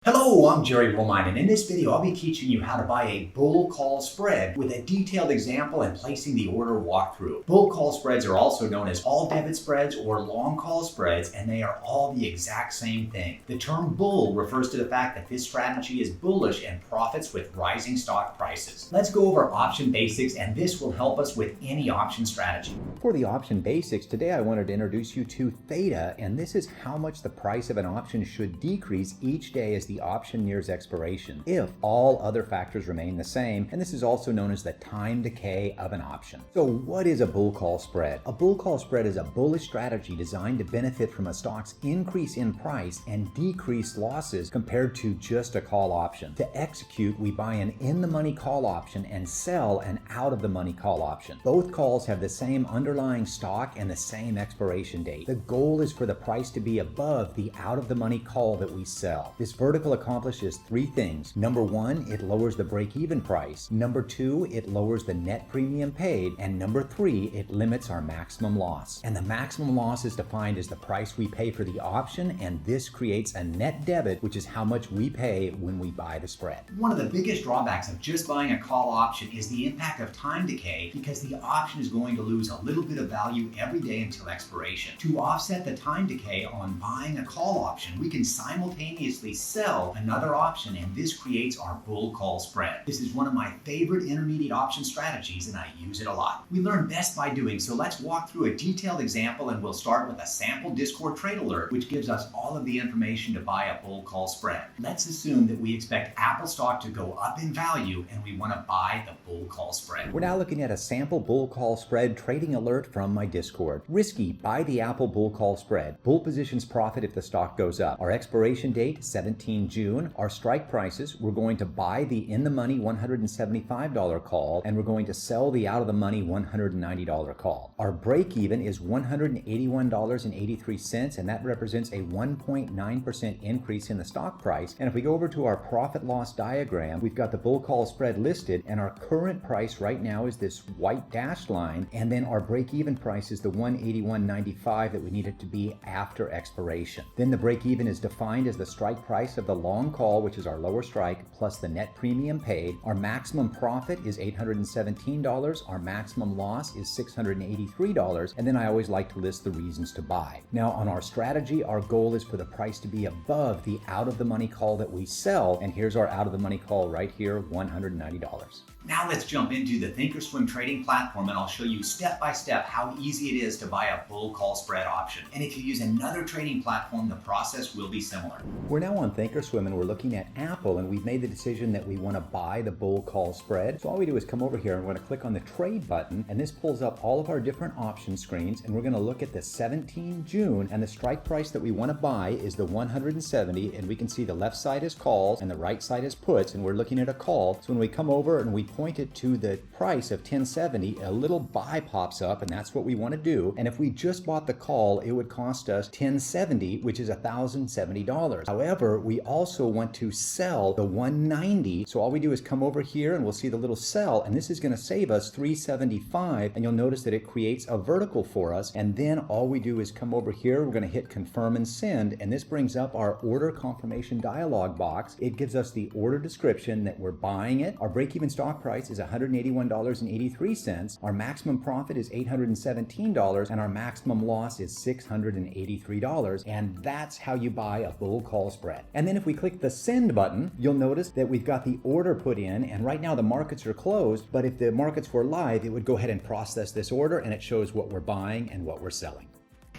Hello, I'm Jerry Romine, and in this video I'll be teaching you how to buy a bull call spread with a detailed example and placing the order walkthrough. Bull call spreads are also known as all debit spreads or long call spreads, and they are all the exact same thing. The term bull refers to the fact that this strategy is bullish and profits with rising stock prices. Let's go over option basics, and this will help us with any option strategy. For the option basics, today I wanted to introduce you to theta, and this is how much the price of an option should decrease each day as the option nears expiration, if all other factors remain the same, and this is also known as the time decay of an option. So what is a bull call spread? A bull call spread is a bullish strategy designed to benefit from a stock's increase in price and decrease losses compared to just a call option. To execute, we buy an in-the-money call option and sell an out-of-the-money call option. Both calls have the same underlying stock and the same expiration date. The goal is for the price to be above the out-of-the-money call that we sell. This vertical accomplishes three things. Number one, it lowers the break-even price. Number two, it lowers the net premium paid. And number three, it limits our maximum loss. And the maximum loss is defined as the price we pay for the option, and this creates a net debit, which is how much we pay when we buy the spread. One of the biggest drawbacks of just buying a call option is the impact of time decay, because the option is going to lose a little bit of value every day until expiration. To offset the time decay on buying a call option, we can simultaneously sell another option, and this creates our bull call spread. This is one of my favorite intermediate option strategies, and I use it a lot. We learn best by doing, so let's walk through a detailed example, and we'll start with a sample Discord trade alert, which gives us all of the information to buy a bull call spread. Let's assume that we expect Apple stock to go up in value, and we want to buy the bull call spread. We're now looking at a sample bull call spread trading alert from my Discord. Risky, buy the Apple bull call spread. Bull positions profit if the stock goes up. Our expiration date, 17 June. Our strike prices, we're going to buy the in-the-money $175 call, and we're going to sell the out-of-the-money $190 call. Our break-even is $181.83, and that represents a 1.9% increase in the stock price. And if we go over to our profit-loss diagram, we've got the bull call spread listed, and our current price right now is this white dashed line, and then our break-even price is the $181.95 that we need it to be after expiration. Then the break-even is defined as the strike price of the long call, which is our lower strike, plus the net premium paid. Our maximum profit is $817. Our maximum loss is $683. And then I always like to list the reasons to buy. Now on our strategy, our goal is for the price to be above the out-of-the-money call that we sell. And here's our out-of-the-money call right here, $190. Now let's jump into the Thinkorswim trading platform, and I'll show you step by step how easy it is to buy a bull call spread option. And if you use another trading platform, the process will be similar. We're now on Thinkorswim, and we're looking at Apple, and we've made the decision that we want to buy the bull call spread. So all we do is come over here and we're going to click on the trade button, and this pulls up all of our different option screens, and we're going to look at the 17 June, and the strike price that we want to buy is the 170, and we can see the left side is calls and the right side is puts, and we're looking at a call. So when we come over and we point it to the price of 1070, a little buy pops up, and that's what we want to do. And if we just bought the call, it would cost us 1070, which is $1,070. However, we also want to sell the 190. So all we do is come over here and we'll see the little sell, and this is going to save us 375, and you'll notice that it creates a vertical for us. And then all we do is come over here, we're going to hit confirm and send, and this brings up our order confirmation dialog box. It gives us the order description that we're buying it. Our break-even stock price is $181.83. Our maximum profit is $817, and our maximum loss is $683. And that's how you buy a bull call spread. And then if we click the send button, you'll notice that we've got the order put in, and right now the markets are closed, but if the markets were live, it would go ahead and process this order, and it shows what we're buying and what we're selling.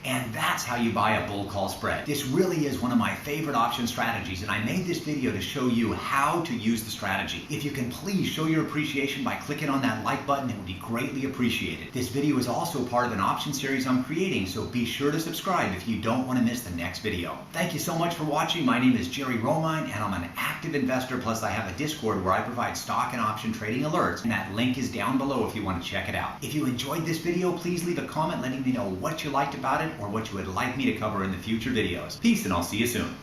And that's how you buy a bull call spread. This really is one of my favorite option strategies, and I made this video to show you how to use the strategy. If you can please show your appreciation by clicking on that like button, it would be greatly appreciated. This video is also part of an option series I'm creating, so be sure to subscribe if you don't want to miss the next video. Thank you so much for watching. My name is Jerry Romine, and I'm an active investor, plus I have a Discord where I provide stock and option trading alerts, and that link is down below if you want to check it out. If you enjoyed this video, please leave a comment letting me know what you liked about it or what you would like me to cover in the future videos. Peace, and I'll see you soon.